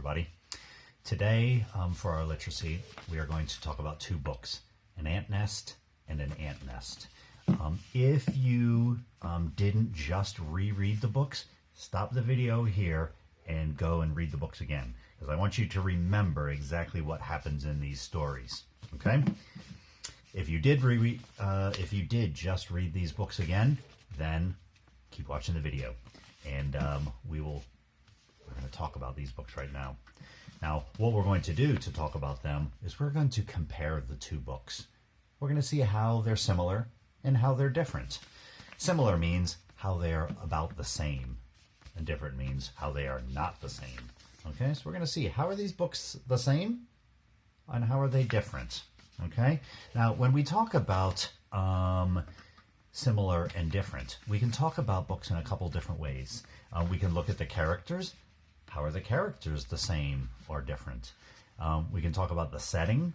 everybody. Today, for our literacy, we are going to talk about two books, An Ant Nest and An Ant Nest. If you didn't just reread the books, stop the video here and go and read the books again, because I want you to remember exactly what happens in these stories. Okay? If you did just read these books again, then keep watching the video, and we're going to talk about these books right now. Now, what we're going to do to talk about them is we're going to compare the two books. We're going to see how they're similar and how they're different. Similar means how they are about the same, and different means how they are not the same. Okay, so we're going to see how are these books the same and how are they different. Okay, now when we talk about similar and different, we can talk about books in a couple different ways. We can look at the characters. How are the characters the same or different? We can talk about the setting,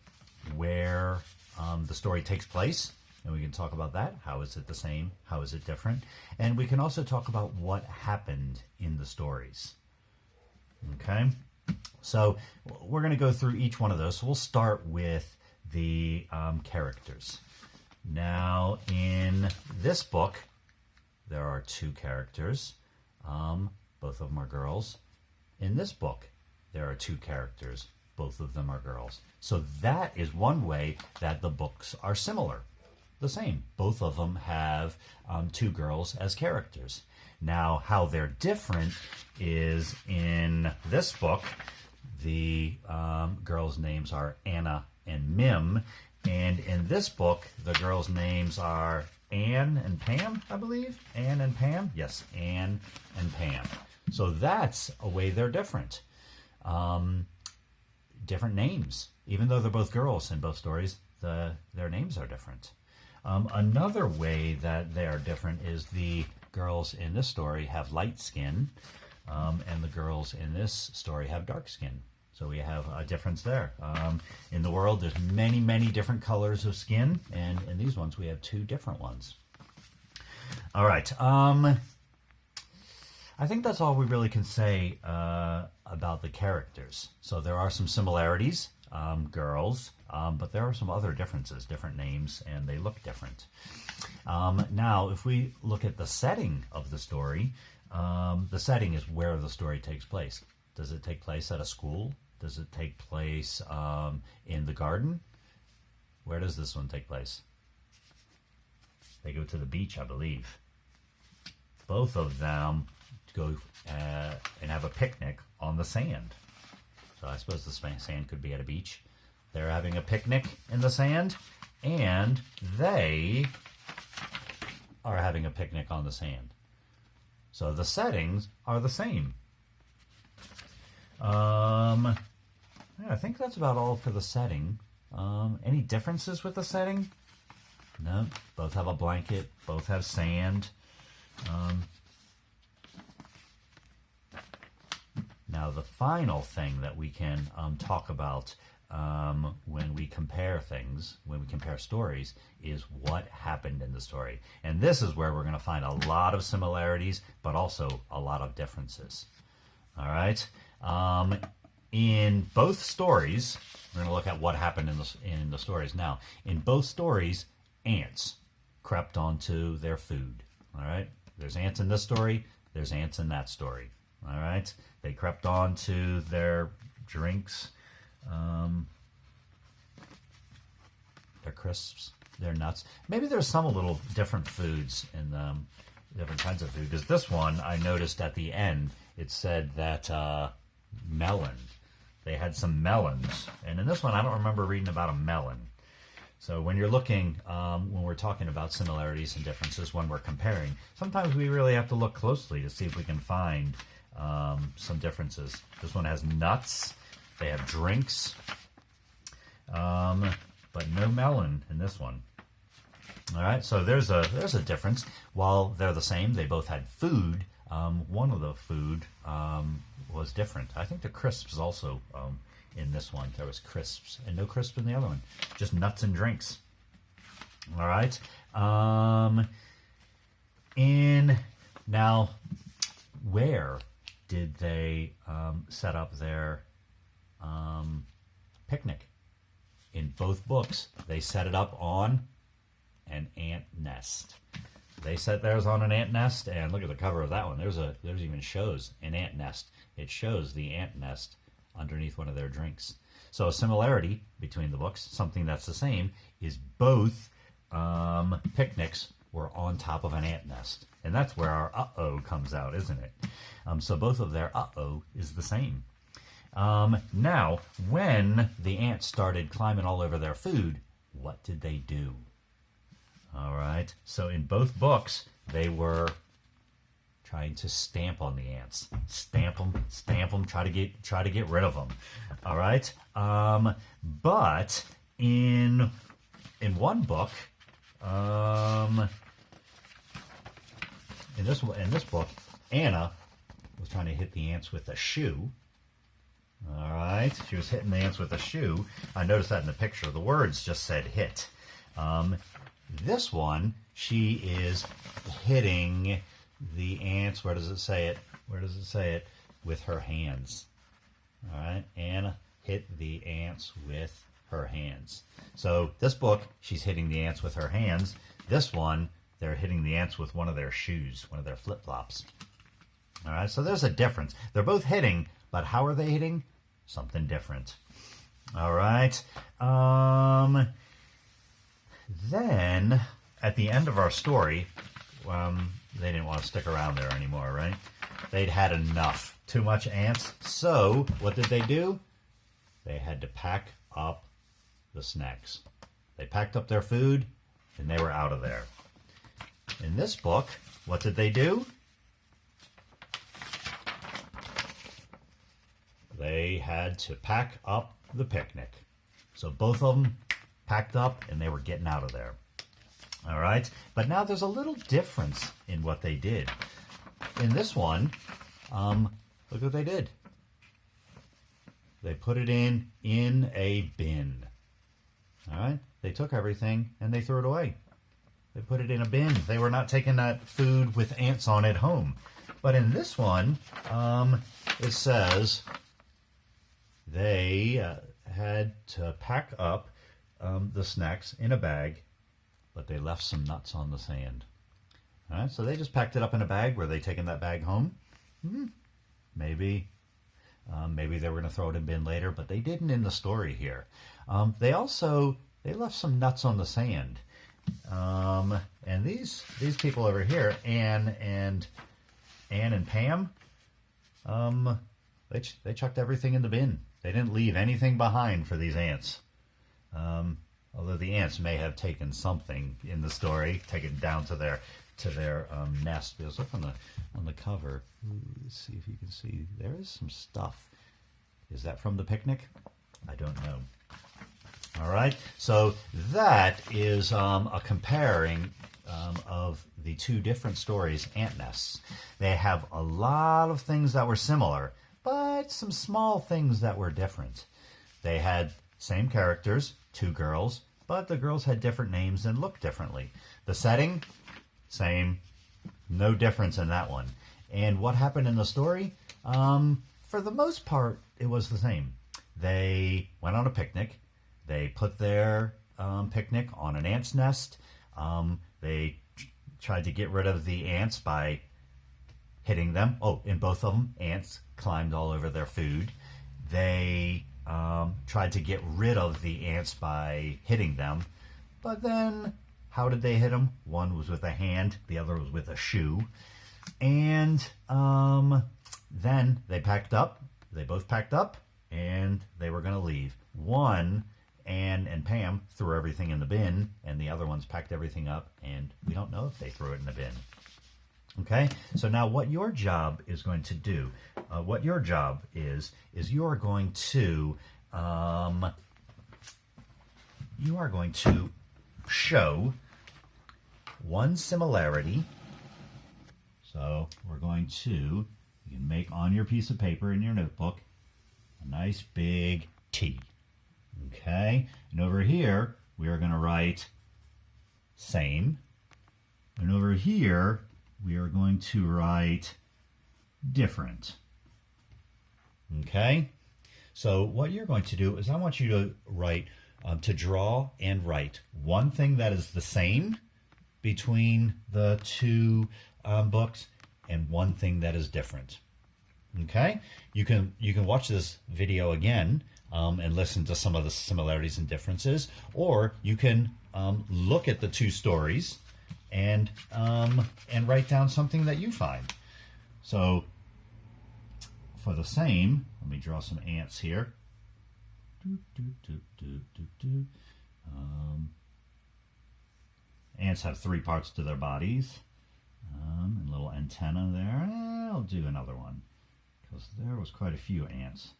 where the story takes place, and we can talk about that. How is it the same? How is it different? And we can also talk about what happened in the stories. Okay, so we're going to go through each one of those. So we'll start with the characters. Now, in this book, there are two characters. Both of them are girls. In this book, there are two characters. Both of them are girls. So that is one way that the books are similar, the same. Both of them have two girls as characters. Now, how they're different is in this book, the girls' names are Anna and Mim. And in this book, the girls' names are Anne and Pam, I believe. Anne and Pam? Yes, Anne and Pam. So that's a way they're different. Different names. Even though they're both girls in both stories, their names are different. Another way that they are different is the girls in this story have light skin, and the girls in this story have dark skin. So we have a difference there. In the world, there's many, many different colors of skin, and in these ones, we have two different ones. All right. I think that's all we really can say about the characters. So there are some similarities, girls, but there are some other differences, different names, and they look different. Now, if we look at the setting of the story, the setting is where the story takes place. Does it take place at a school? Does it take place in the garden? Where does this one take place? They go to the beach, I believe. Both of them go and have a picnic on the sand. So I suppose the sand could be at a beach. They're having a picnic in the sand, and they are having a picnic on the sand. So the settings are the same. I think that's about all for the setting. Any differences with the setting? No. Both have a blanket. Both have sand. Now, the final thing that we can talk about when we compare things, when we compare stories, is what happened in the story. And this is where we're going to find a lot of similarities, but also a lot of differences. All right? In both stories, we're going to look at what happened in the stories. Now, in both stories, ants crept onto their food. All right? There's ants in this story. There's ants in that story. All right? They crept onto their drinks, their crisps, their nuts. Maybe there's some little different foods in them, different kinds of food. Because this one, I noticed at the end, it said that melon. They had some melons. And in this one, I don't remember reading about a melon. So when you're looking, when we're talking about similarities and differences, when we're comparing, sometimes we really have to look closely to see if we can find some differences. This one has nuts. They have drinks, but no melon in this one. All right, so there's a difference. While they're the same, they both had food. One of the food was different. I think the crisps also in this one. There was crisps and no crisp in the other one. Just nuts and drinks. All right. Now, where did they set up their picnic. In both books, they set it up on an ant nest. They set theirs on an ant nest, and look at the cover of that one. There's even shows an ant nest. It shows the ant nest underneath one of their drinks. So a similarity between the books, something that's the same, is both picnics were on top of an ant nest. And that's where our uh-oh comes out, isn't it? So both of their uh-oh is the same. Now, when the ants started climbing all over their food, what did they do? All right. So in both books, they were trying to stamp on the ants. Stamp them, try to get rid of them. All right. But in one book, in this book, Anna was trying to hit the ants with a shoe. All right, she was hitting the ants with a shoe. I noticed that in the picture. The words just said hit. This one, she is hitting the ants. Where does it say it? Where does it say it? With her hands. All right, Anna hit the ants with her hands. So this book, she's hitting the ants with her hands. This one, they're hitting the ants with one of their shoes, one of their flip-flops. All right, so there's a difference. They're both hitting, but how are they hitting? Something different. All right. Then, at the end of our story, they didn't want to stick around there anymore, right? They'd had enough. Too much ants. So, what did they do? They had to pack up the snacks. They packed up their food, and they were out of there. In this book, what did they do? They had to pack up the picnic. So both of them packed up and they were getting out of there. All right. But now there's a little difference in what they did. In this one, look what they did. They put it in a bin. All right. They took everything and they threw it away. They put it in a bin. They were not taking that food with ants on it home. But in this one, it says they had to pack up the snacks in a bag, but they left some nuts on the sand. All right, so they just packed it up in a bag. Were they taking that bag home? Maybe. Maybe they were going to throw it in a bin later, but they didn't in the story here. They left some nuts on the sand. And these people over here, Anne and Pam, they chucked everything in the bin. They didn't leave anything behind for these ants. Although the ants may have taken something in the story, taken down to their nest. Because look on the cover. Ooh, let's see if you can see. There is some stuff. Is that from the picnic? I don't know. All right. So that is a comparing of the two different stories, ant nests. They have a lot of things that were similar, but some small things that were different. They had same characters, two girls, but the girls had different names and looked differently. The setting, same, no difference in that one. And what happened in the story? For the most part, it was the same. They went on a picnic. They put their picnic on an ant's nest. They tried to get rid of the ants by hitting them. Oh, in both of them, ants climbed all over their food. They tried to get rid of the ants by hitting them. But then, how did they hit them? One was with a hand, the other was with a shoe. And then they packed up. They both packed up, and they were going to leave. One, Anne and Pam, threw everything in the bin, and the other ones packed everything up, and we don't know if they threw it in the bin. Okay, so now what your job is going to do, is you are going to show one similarity. So we're going to, you can make on your piece of paper in your notebook a nice big T. Okay, and over here we are going to write same, and over here we are going to write different. Okay, So what you're going to do is I want you to write, to draw and write one thing that is the same between the two books and one thing that is different. Okay, you can watch this video again and listen to some of the similarities and differences, or you can look at the two stories and write down something that you find. So for the same, let me draw some ants here. Ants have three parts to their bodies, and a little antenna there. I'll do another one because there was quite a few ants.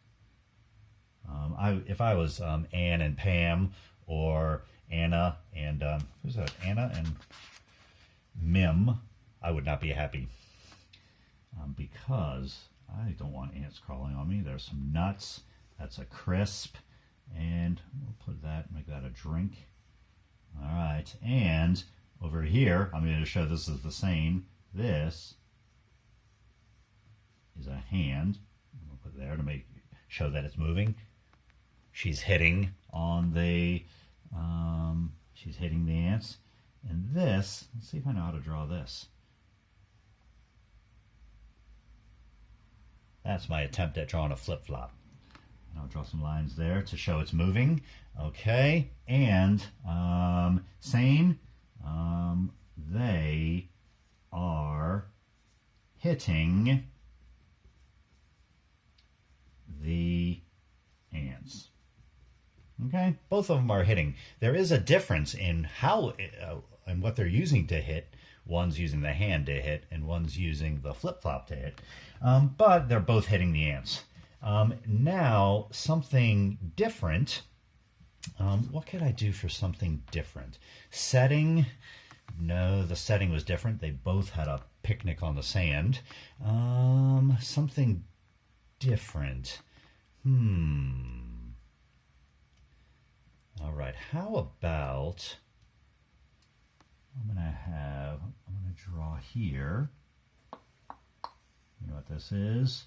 If I was Anne and Pam, or Anna and who's that? Anna and Mim, I would not be happy because I don't want ants crawling on me. There's some nuts. That's a crisp, and we'll put that, make that a drink. All right, and over here, I'm going to show this is the same. This is a hand. We'll put there to show that it's moving. She's hitting on the she's hitting the ants. And this, let's see if I know how to draw this. That's my attempt at drawing a flip-flop. And I'll draw some lines there to show it's moving. Okay, and same. They are hitting the ants. Okay, both of them are hitting. There is a difference in how and what they're using to hit. One's using the hand to hit, and one's using the flip-flop to hit. But they're both hitting the ants. Now, something different. What could I do for something different? Setting. No, the setting was different. They both had a picnic on the sand. Something different. All right, how about, I'm going to draw here. You know what this is?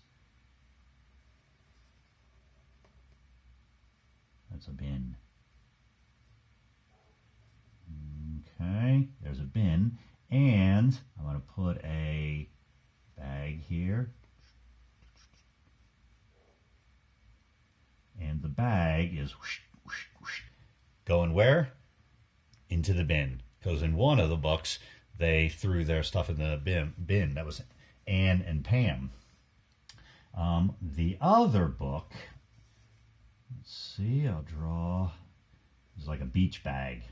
That's a bin. Okay, there's a bin, and I'm going to put a bag here. And the bag is going where? Into the bin. Because in one of the books, they threw their stuff in the bin. That was Anne and Pam. The other book, let's see, I'll draw, it's like a beach bag.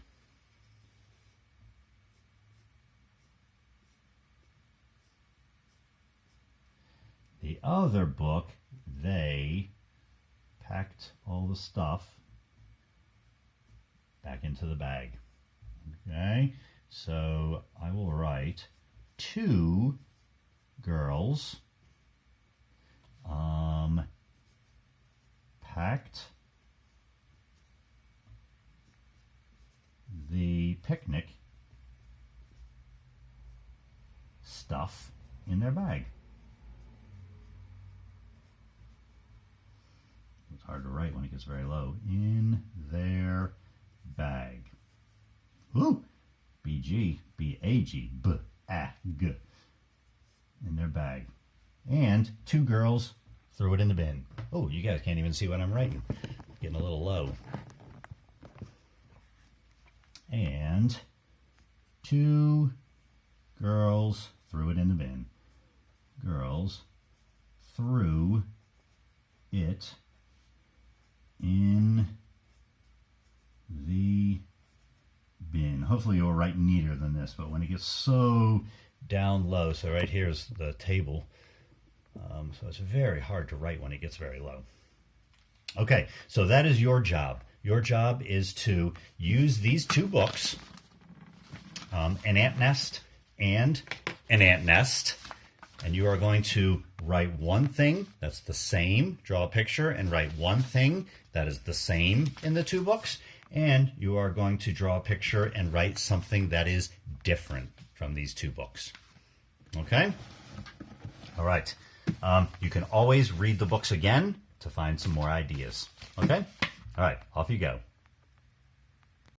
The other book, they packed all the stuff back into the bag. Okay, so I will write two girls packed the picnic stuff in their bag. It's hard to write when it gets very low. In their bag. Ooh, B-G, B-A-G, B-A-G. In their bag. And two girls threw it in the bin. Oh, you guys can't even see what I'm writing. Getting a little low. And two girls threw it in the bin. Girls threw it in the bin. Hopefully you'll write neater than this, but when it gets so down low, so right here's the table, so it's very hard to write when it gets very low. Okay, so that is your job. Your job is to use these two books, An Ant Nest and An Ant Nest, and you are going to write one thing that's the same, draw a picture, and write one thing that is the same in the two books, and you are going to draw a picture and write something that is different from these two books. Okay? All right. You can always read the books again to find some more ideas. Okay? All right, off you go.